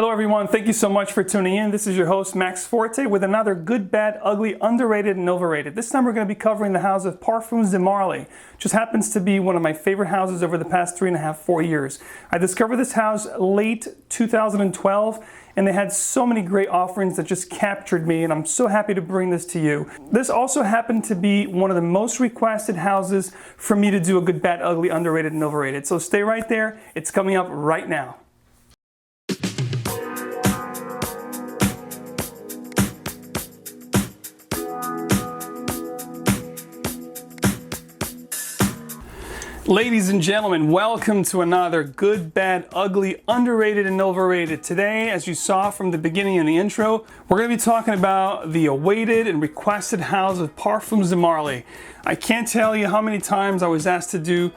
Hello everyone, thank you so much for tuning in. This is your host Max Forte with another good, bad, ugly, underrated, and overrated. This time we're going to be covering the house of Parfums de Marly. Just happens to be one of my favorite houses over the past 3.5-4 years. I discovered this house late 2012 and they had so many great offerings that just captured me, and I'm so happy to bring this to you. This also happened to be one of the most requested houses for me to do a good, bad, ugly, underrated, and overrated. So stay right there. It's coming up right now. Ladies and gentlemen, welcome to another good, bad, ugly, underrated, and overrated. Today, as you saw from the beginning in the intro, we're going to be talking about the awaited and requested house of Parfums de Marly. I can't tell you how many times I was asked to do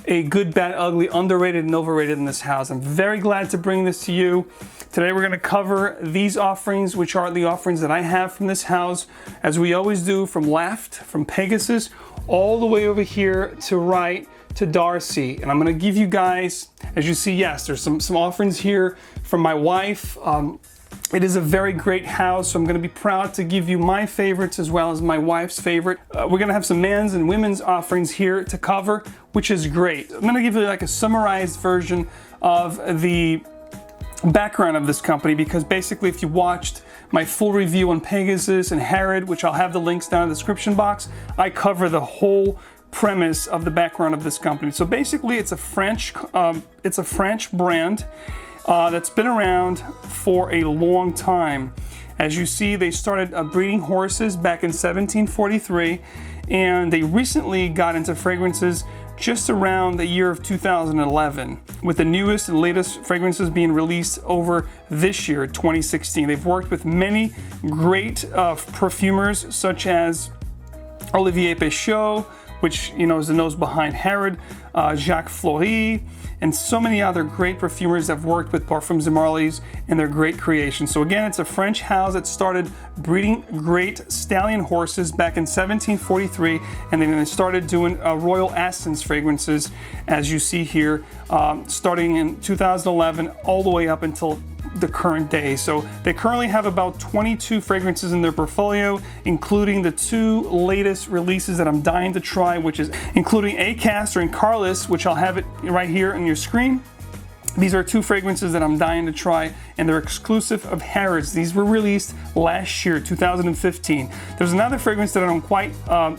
a good, bad, ugly, underrated, and overrated in this house. I'm very glad to bring this to you. Today we're going to cover these offerings, which are the offerings that I have from this house, as we always do, from left, from Pegasus, all the way over here to right, to Darcy. And I'm going to give you guys, as you see, yes, there's some offerings here from my wife. It is a very great house, so I'm going to be proud to give you my favorites as well as my wife's favorite. We're going to have some men's and women's offerings here to cover, which is great. I'm going to give you like a summarized version of the background of this company, because basically if you watched my full review on Pegasus and Harrod, which I'll have the links down in the description box, I cover the whole premise of the background of this company. So basically it's a French brand that's been around for a long time. As you see, they started breeding horses back in 1743, and they recently got into fragrances just around the year of 2011, with the newest and latest fragrances being released over this year, 2016. They've worked with many great perfumers such as Olivier Péchot, which is the nose behind Harrod, Jacques Fleury, and so many other great perfumers that have worked with Parfums de Marly's and their great creations. So again, it's a French house that started breeding great stallion horses back in 1743, and then they started doing Royal Essence fragrances, as you see here, starting in 2011 all the way up until the current day. So they currently have about 22 fragrances in their portfolio, including the 2 latest releases that I'm dying to try, which is including Acaster and Carlos, which I'll have it right here on your screen. These are 2 fragrances that I'm dying to try, and they're exclusive of Harrods. These were released last year, 2015. There's another fragrance that I don't quite, I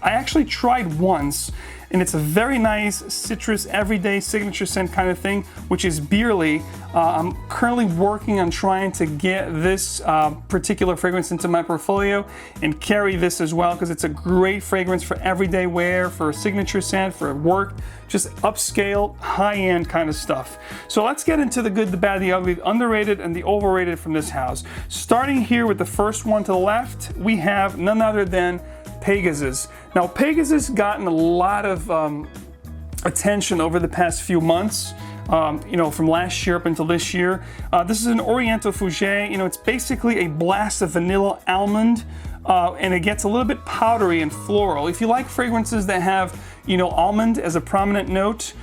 actually tried once, and it's a very nice citrus, everyday signature scent kind of thing, which is Beerly. I'm currently working on trying to get this particular fragrance into my portfolio and carry this as well, because it's a great fragrance for everyday wear, for a signature scent, for work, just upscale, high-end kind of stuff. So let's get into the good, the bad, the ugly, the underrated, and the overrated from this house. Starting here with the first one to the left, we have none other than Pegasus. Now, Pegasus gotten a lot of attention over the past few months, from last year up until this year. This is an Oriental Fougere. It's basically a blast of vanilla almond, and it gets a little bit powdery and floral. If you like fragrances that have, almond as a prominent note,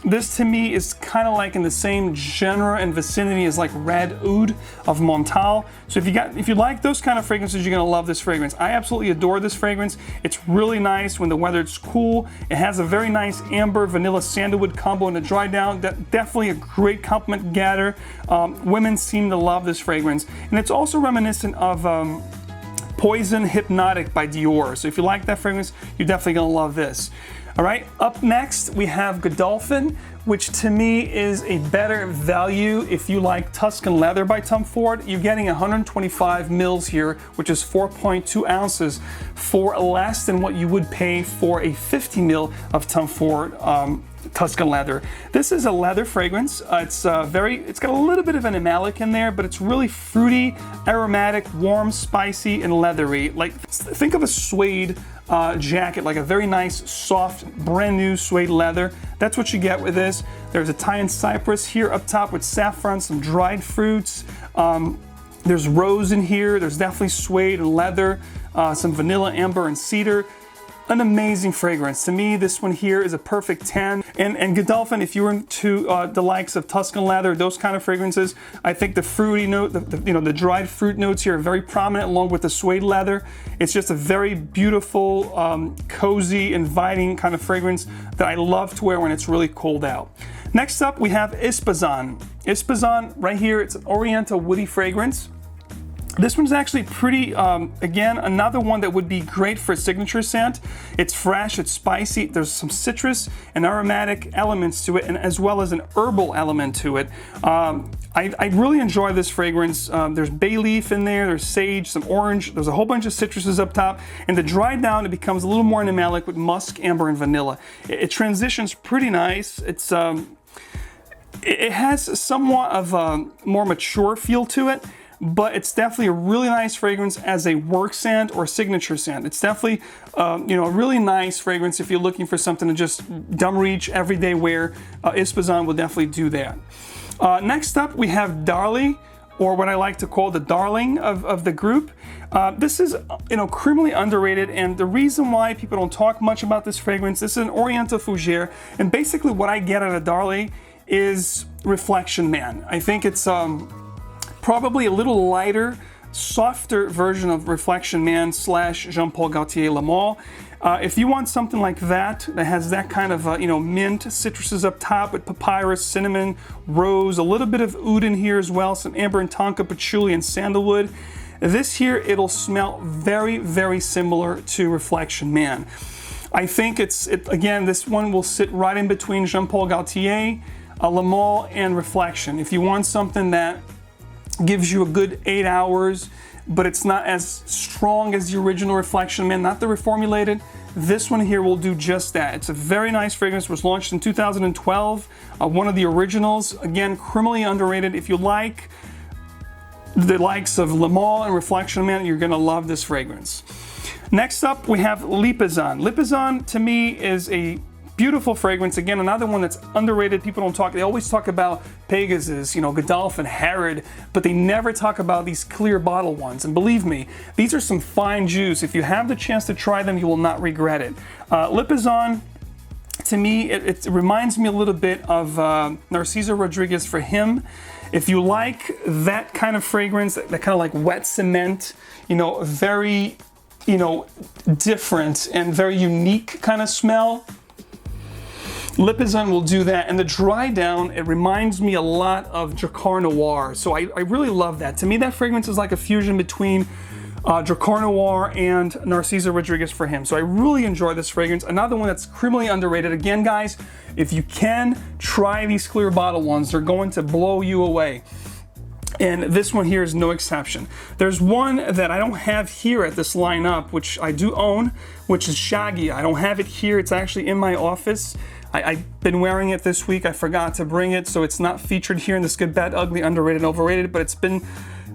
this to me is kind of like in the same genre and vicinity as like Red Oud of Montal. So if you like those kind of fragrances, you're gonna love this fragrance. I absolutely adore this fragrance. It's really nice when the weather's cool. It has a very nice amber vanilla sandalwood combo in the dry down. Definitely a great compliment gather. Women seem to love this fragrance, and it's also reminiscent of Poison Hypnotic by Dior. So if you like that fragrance, you're definitely gonna love this. All right, up next we have Dolphin, which to me is a better value if you like Tuscan leather by Tom Ford. You're getting 125 mils here, which is 4.2 ounces, for less than what you would pay for a 50 mil of Tom Ford Tuscan leather. This is a leather fragrance. It's got a little bit of an malic in there, but it's really fruity, aromatic, warm, spicy, and leathery. Like, think of a suede jacket, like a very nice, soft, brand new suede leather. That's what you get with this. There's Italian cypress here up top with saffron, some dried fruits. There's rose in here. There's definitely suede and leather, some vanilla, amber, and cedar. an amazing fragrance. To me, this one here is a perfect 10. And Dolphin, if you were into the likes of Tuscan leather, those kind of fragrances, I think the fruity note, the dried fruit notes here are very prominent along with the suede leather. It's just a very beautiful, cozy, inviting kind of fragrance that I love to wear when it's really cold out. Next up, we have Ispazan. Ispazan, right here, it's an Oriental woody fragrance. This one's actually pretty, again, another one that would be great for a signature scent. It's fresh, it's spicy, there's some citrus and aromatic elements to it, and as well as an herbal element to it. I really enjoy this fragrance. There's bay leaf in there, there's sage, some orange, there's a whole bunch of citruses up top, and to dry down, it becomes a little more animalic with musk, amber, and vanilla. It transitions pretty nice. It has somewhat of a more mature feel to it, but it's definitely a really nice fragrance as a work scent or signature scent. It's definitely, a really nice fragrance if you're looking for something to just dumb reach, everyday wear. Ispazan will definitely do that. Next up, we have Dolly, or what I like to call the darling of the group. This is, criminally underrated, and the reason why people don't talk much about this fragrance, this is an Oriental Fougere, and basically what I get out of Dolly is Reflection Man. I think it's probably a little lighter, softer version of Reflection Man / Jean Paul Gaultier Le Male. If you want something like that has that kind of, mint, citruses up top with papyrus, cinnamon, rose, a little bit of oud in here as well, some amber and tonka, patchouli, and sandalwood. This here, it'll smell very, very similar to Reflection Man. I think again, this one will sit right in between Jean Paul Gaultier, Le Male, and Reflection. If you want something that gives you a good 8 hours, but it's not as strong as the original Reflection Man, not the reformulated, this one here will do just that. It's a very nice fragrance. It was launched in 2012, one of the originals. Again, criminally underrated. If you like the likes of Le Male and Reflection Man, you're gonna love this fragrance. Next up, we have Lipizan. Lipizan, to me, is a beautiful fragrance. Again, another one that's underrated. People don't talk, they always talk about Pegasus, Dolphin, Harrod, but they never talk about these clear bottle ones. And believe me, these are some fine juice. If you have the chance to try them, you will not regret it. Lipizan, to me, it reminds me a little bit of Narciso Rodriguez for him. If you like that kind of fragrance, that kind of like wet cement, very, different and very unique kind of smell, Lipizan will do that. And the dry down, it reminds me a lot of Drakkar Noir. So I really love that. To me, that fragrance is like a fusion between Drakkar Noir and Narciso Rodriguez for him. So I really enjoy this fragrance. Another one that's criminally underrated. Again, guys, if you can, try these clear bottle ones. They're going to blow you away. And this one here is no exception. There's one that I don't have here at this lineup, which I do own, which is Shaggy. I don't have it here. It's actually in my office. I've been wearing it this week. I forgot to bring it, so it's not featured here in this Good, Bad, Ugly, Underrated, Overrated, but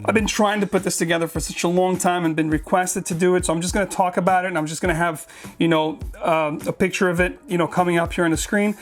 I've been trying to put this together for such a long time and been requested to do it, so I'm just gonna talk about it, and I'm just gonna have, a picture of it, coming up here on the screen.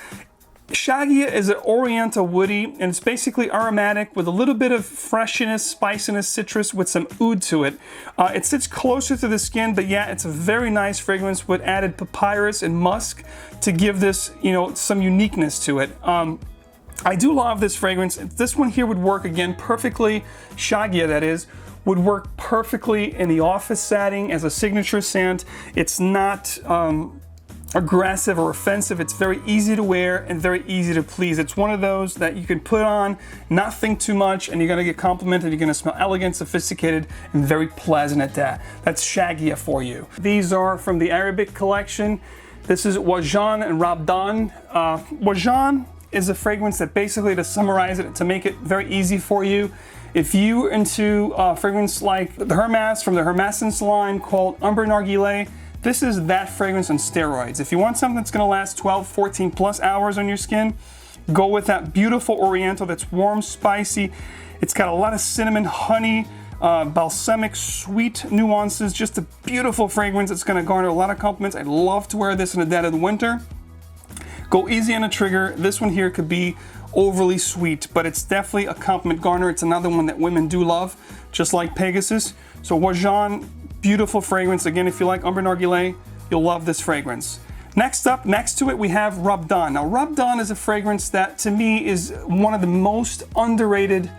Shaggy is an Oriental woody, and it's basically aromatic with a little bit of freshness, spiciness, citrus with some oud to it. It sits closer to the skin, but yeah, it's a very nice fragrance with added papyrus and musk to give this, some uniqueness to it. I do love this fragrance. This one here would work, again, perfectly, Shaggy that is, would work perfectly in the office setting as a signature scent. It's not aggressive or offensive. It's very easy to wear and very easy to please. It's one of those that you can put on, not think too much, and you're gonna get complimented. You're gonna smell elegant, sophisticated, and very pleasant at that. That's Shaggy for you. These are from the Arabic collection. This is Wajan and Rabdan. Wajan is a fragrance that basically, to summarize it, to make it very easy for you, if you're into fragrance like the Hermes from the Hermescence line called Amber Narguilé, this is that fragrance on steroids. If you want something that's gonna last 12, 14 plus hours on your skin, go with that beautiful Oriental that's warm, spicy. It's got a lot of cinnamon, honey, balsamic, sweet nuances, just a beautiful fragrance. It's gonna garner a lot of compliments. I'd love to wear this in the dead of the winter. Go easy on the trigger. This one here could be overly sweet, but it's definitely a compliment garner. It's another one that women do love, just like Pegasus. So Wajan, beautiful fragrance. Again, if you like Amber Narguilé, you'll love this fragrance. Next up, next to it, we have Rub Done. Now, Rub Done is a fragrance that to me is one of the most underrated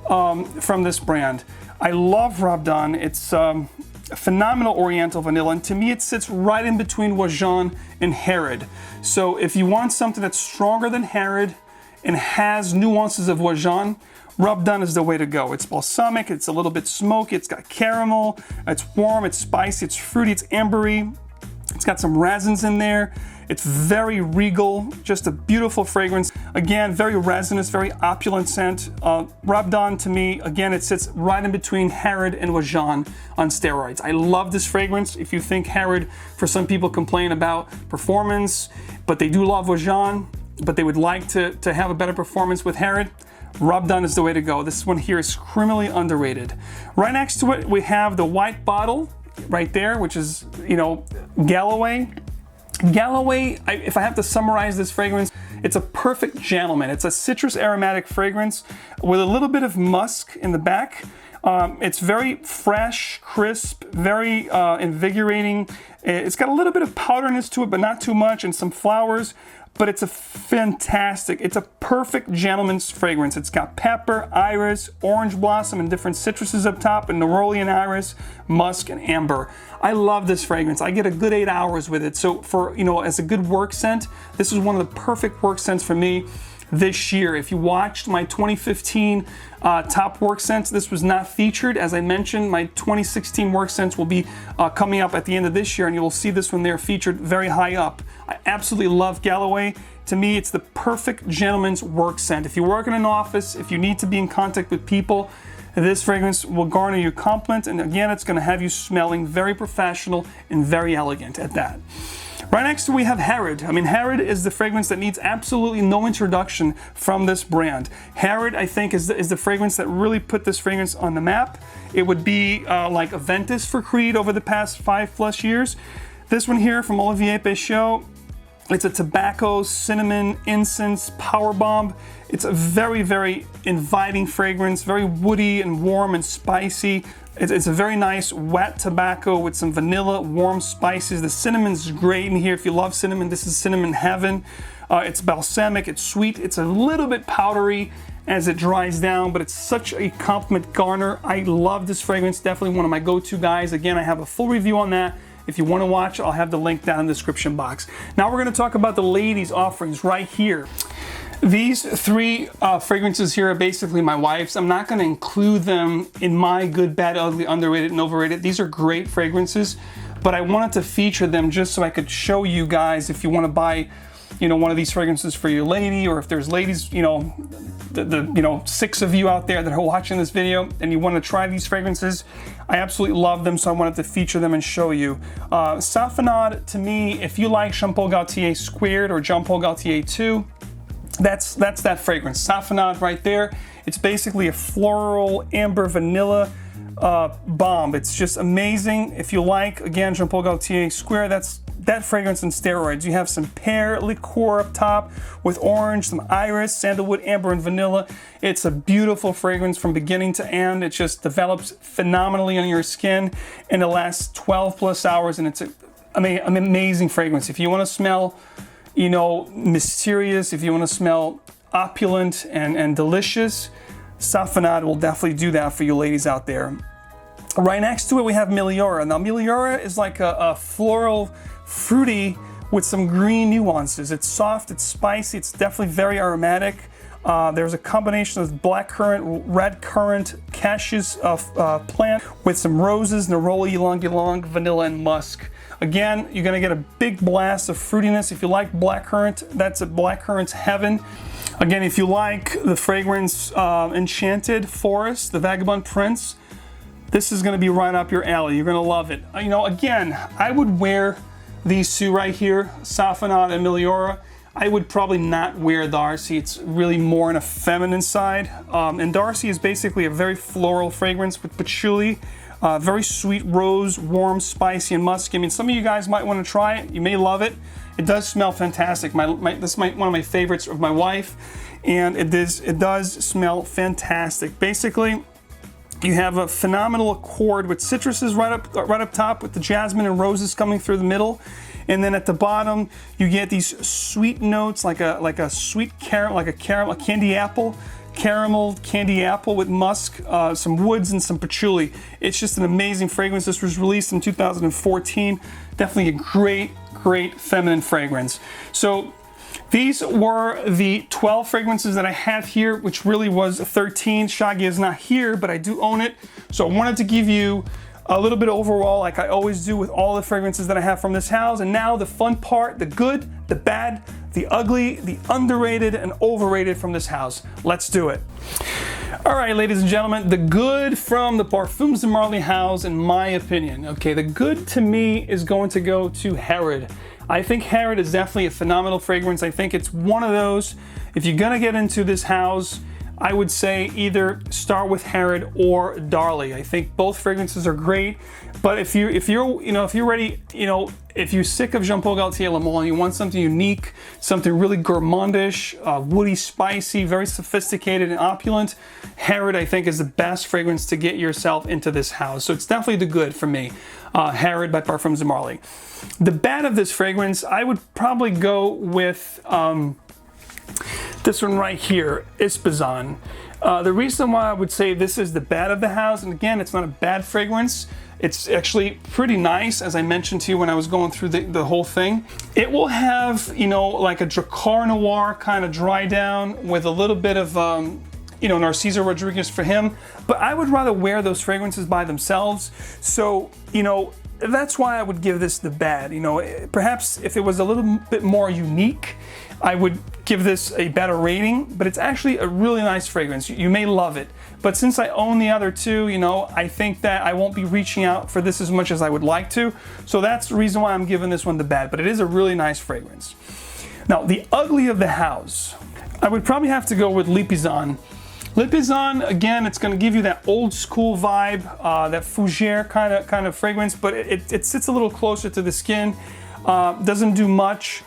from this brand. I love Rub Done. It's a phenomenal Oriental vanilla, and to me it sits right in between Wajan and Herod. So if you want something that's stronger than Herod and has nuances of Wajan, Rub Done is the way to go. It's balsamic, it's a little bit smoky, it's got caramel, it's warm, it's spicy, it's fruity, it's ambery, it's got some resins in there. It's very regal, just a beautiful fragrance. Again, very resinous, very opulent scent. Rub Done to me, again, it sits right in between Herod and Wajan on steroids. I love this fragrance. If you think Herod, for some people complain about performance, but they do love Wajan, but they would like to have a better performance with Herod, Rub Done is the way to go. This one here is criminally underrated. Right next to it, we have the white bottle right there, which is, you know, Galloway. Galloway, if I have to summarize this fragrance, it's a perfect gentleman. It's a citrus aromatic fragrance with a little bit of musk in the back. It's very fresh, crisp, very invigorating. It's got a little bit of powderness to it, but not too much, and some flowers. But it's a fantastic, it's a perfect gentleman's fragrance. It's got pepper, iris, orange blossom, and different citruses up top, and neroli and iris, musk, and amber. I love this fragrance. I get a good 8 hours with it. So for, you know, as a good work scent, this is one of the perfect work scents for me this year. If you watched my 2015 top work scents, this was not featured. As I mentioned, my 2016 work scents will be coming up at the end of this year, and you will see this when they're featured very high up. I absolutely love Galloway. To me, it's the perfect gentleman's work scent. If you work in an office, if you need to be in contact with people, this fragrance will garner your compliment, and again, it's going to have you smelling very professional and very elegant at that. Right next to we have Herod. I mean, Herod is the fragrance that needs absolutely no introduction from this brand. Herod, I think, is the fragrance that really put this fragrance on the map. It would be like Aventus for Creed over the past 5+ years. This one here from Olivier Peychaud, it's a tobacco, cinnamon, incense, Powerbomb. It's a very, very inviting fragrance, very woody and warm and spicy. It's a very nice wet tobacco with some vanilla, warm spices. The cinnamon's great in here. If you love cinnamon, this is cinnamon heaven. It's balsamic, it's sweet, it's a little bit powdery as it dries down, but it's such a compliment garner. I love this fragrance, definitely one of my go-to guys. Again, I have a full review on that. If you want to watch, I'll have the link down in the description box. Now we're going to talk about the ladies' offerings right here. These three fragrances here are basically my wife's. I'm not going to include them in my good, bad, ugly, underrated, and overrated. These are great fragrances, but I wanted to feature them just so I could show you guys if you want to buy, you know, one of these fragrances for your lady, or if there's ladies, you know, the 6 of you out there that are watching this video and you want to try these fragrances. I absolutely love them, so I wanted to feature them and show you. Safenade, to me, if you like Jean Paul Gaultier Squared or Jean Paul Gaultier 2, that's that fragrance. Safenade right there. It's basically a floral amber vanilla bomb. It's just amazing. If you like, again, Jean Paul Gaultier Square, that's that fragrance in steroids. You have some pear liqueur up top with orange, some iris, sandalwood, amber, and vanilla. It's a beautiful fragrance from beginning to end. It just develops phenomenally on your skin, and it lasts 12+ hours, and it's an amazing fragrance. If you want to smell, you know, mysterious, if you want to smell opulent and delicious, Safenade will definitely do that for you ladies out there. Right next to it, we have Meliora. Now, Meliora is like a floral, fruity with some green nuances. It's soft, it's spicy, it's definitely very aromatic. There's a combination of black currant, red currant, cashews plant with some roses, neroli, ylang ylang, vanilla, and musk. Again, you're gonna get a big blast of fruitiness. If you like black currant, that's a black currant's heaven. Again, if you like the fragrance Enchanted Forest, the Vagabond Prince, this is gonna be right up your alley. You're gonna love it. You know, again, I would wear these two right here, Safenade and Meliora. I would probably not wear Darcy. It's really more on a feminine side. And Darcy is basically a very floral fragrance with patchouli, very sweet rose, warm, spicy, and musky. I mean, some of you guys might want to try it. You may love it. It does smell fantastic. This is one of my favorites of my wife, and it does smell fantastic. Basically, You have a phenomenal accord with citruses right up top with the jasmine and roses coming through the middle. And then at the bottom, you get these sweet notes like a sweet caramel, a candy apple, caramel candy apple with musk, some woods and some patchouli. It's just an amazing fragrance. This was released in 2014. Definitely a great feminine fragrance. So these were the 12 fragrances that I have here, which really was 13. Shaggy is not here, but I do own it. So I wanted to give you a little bit overall, like I always do with all the fragrances that I have from this house. And now the fun part, the good, the bad, the ugly, the underrated, and overrated from this house. Let's do it. All right, ladies and gentlemen, the good from the Parfums de Marly house, in my opinion. Okay, the good to me is going to go to Herod. I think Herod is definitely a phenomenal fragrance. I think it's one of those, if you're gonna get into this house, I would say either start with Herod or Dolly. I think both fragrances are great, but if you're ready, if you're sick of Jean Paul Gaultier Le Male and you want something unique, something really gourmandish, woody, spicy, very sophisticated and opulent, Herod I think is the best fragrance to get yourself into this house. So it's definitely the good for me. Herod by Parfums de Marly. The bad of this fragrance, I would probably go with this one right here, Ispizan. The reason why I would say this is the bad of the house, and again, it's not a bad fragrance, it's actually pretty nice, as I mentioned to you when I was going through the whole thing. It will have, like a Dracar Noir kind of dry down with a little bit of, Narciso Rodriguez for him, but I would rather wear those fragrances by themselves. So, that's why I would give this the bad. Perhaps if it was a little bit more unique, I would give this a better rating, but it's actually a really nice fragrance. You may love it, but since I own the other two, I think that I won't be reaching out for this as much as I would like to. So that's the reason why I'm giving this one the bad, but it is a really nice fragrance. Now, the ugly of the house, I would probably have to go with Lipizan. Lipizan, again, it's going to give you that old school vibe, that fougere kind of fragrance, but it sits a little closer to the skin, doesn't do much.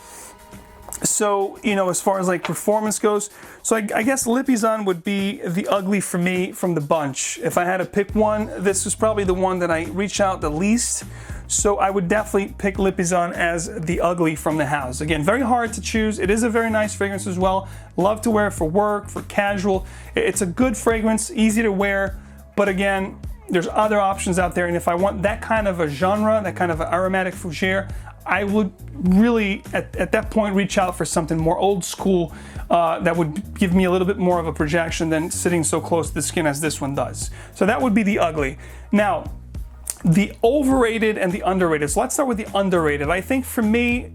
So, as far as like performance goes, so I guess Lipizan would be the ugly for me from the bunch. If I had to pick one, this was probably the one that I reached out the least. So I would definitely pick Lipizan as the ugly from the house. Again, very hard to choose. It is a very nice fragrance as well. Love to wear it for work, for casual. It's a good fragrance, easy to wear, but again, there's other options out there. And if I want that kind of a genre, that kind of an aromatic fougere, I would really, at that point, reach out for something more old school that would give me a little bit more of a projection than sitting so close to the skin as this one does. So that would be the ugly. Now, the overrated and the underrated. So let's start with the underrated. I think for me,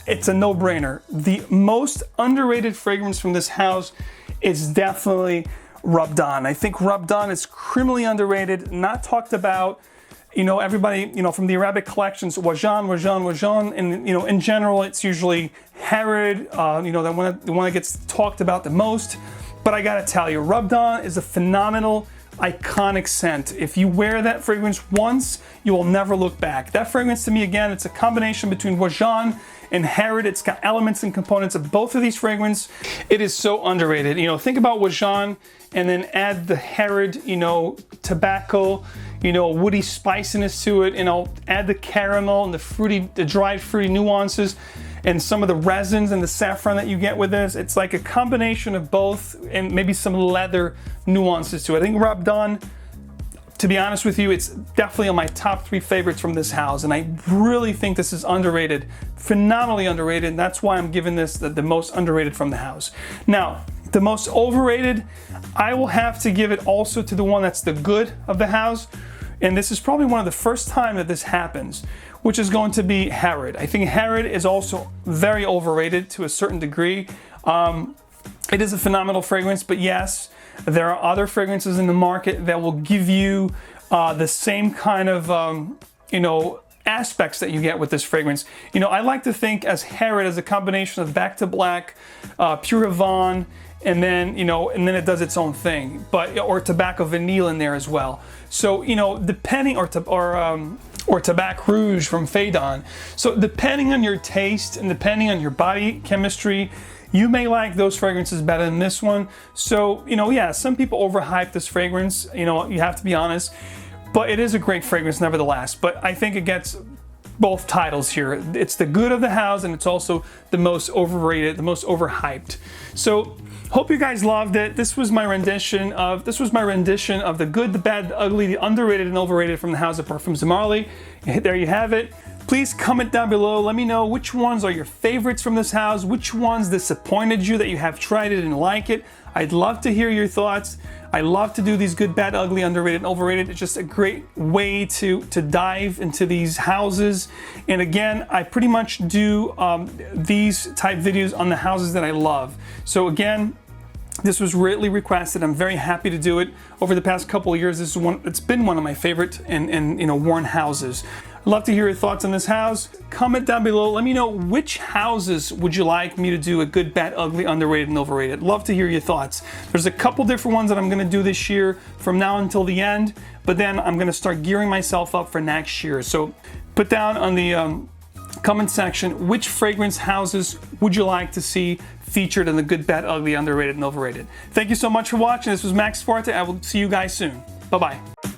it's a no-brainer. The most underrated fragrance from this house is definitely Rub'Dan. I think Rub'Dan is criminally underrated, not talked about. Everybody, from the Arabic collections, Wajan, and in general, it's usually Herod, the one that gets talked about the most. But I gotta tell you, Rub'Dan is a phenomenal, iconic scent. If you wear that fragrance once, you will never look back. That fragrance, to me, again, it's a combination between Wajan and Herod. It's got elements and components of both of these fragrances. It is so underrated. Think about Wajan and then add the Herod, tobacco, woody spiciness to it, add the caramel and the dried fruity nuances and some of the resins and the saffron that you get with this. It's like a combination of both and maybe some leather nuances to it. I think Rub'Dan, to be honest with you, it's definitely on my top 3 favorites from this house, and I really think this is underrated, phenomenally underrated, and that's why I'm giving this the most underrated from the house. Now, the most overrated, I will have to give it also to the one that's the good of the house, and this is probably one of the first time that this happens, which is going to be Herod. I think Herod is also very overrated to a certain degree. It is a phenomenal fragrance, but yes, there are other fragrances in the market that will give you the same kind of, aspects that you get with this fragrance. I like to think as Herod as a combination of Back to Black, Pure Havane, and then it does its own thing, or Tobacco Vanille in there as well. So, depending, or Tabac Rouge from Phaedon. So depending on your taste and depending on your body chemistry, You may like those fragrances better than this one. So, yeah, some people overhype this fragrance, you have to be honest, but it is a great fragrance nevertheless. But I think it gets both titles here. It's the good of the house, and it's also the most overrated, the most overhyped. So hope you guys loved it. This was my rendition of the good, the bad, the ugly, the underrated and overrated from the house of Parfums de Marly. There you have it. Please comment down below. Let me know which ones are your favorites from this house, which ones disappointed you that you have tried it and didn't like it. I'd love to hear your thoughts. I love to do these good, bad, ugly, underrated, and overrated. It's just a great way to dive into these houses. And again, I pretty much do these type videos on the houses that I love. So again, this was greatly requested. I'm very happy to do it. Over the past couple of years, it's been one of my favorite and worn houses. I'd love to hear your thoughts on this house. Comment down below. Let me know which houses would you like me to do a good, bad, ugly, underrated, and overrated. Love to hear your thoughts. There's a couple different ones that I'm gonna do this year from now until the end, but then I'm gonna start gearing myself up for next year. So put down on the comment section which fragrance houses would you like to see featured in the good, bad, ugly, underrated, and overrated. Thank you so much for watching. This was Max Forte. I will see you guys soon. Bye-bye.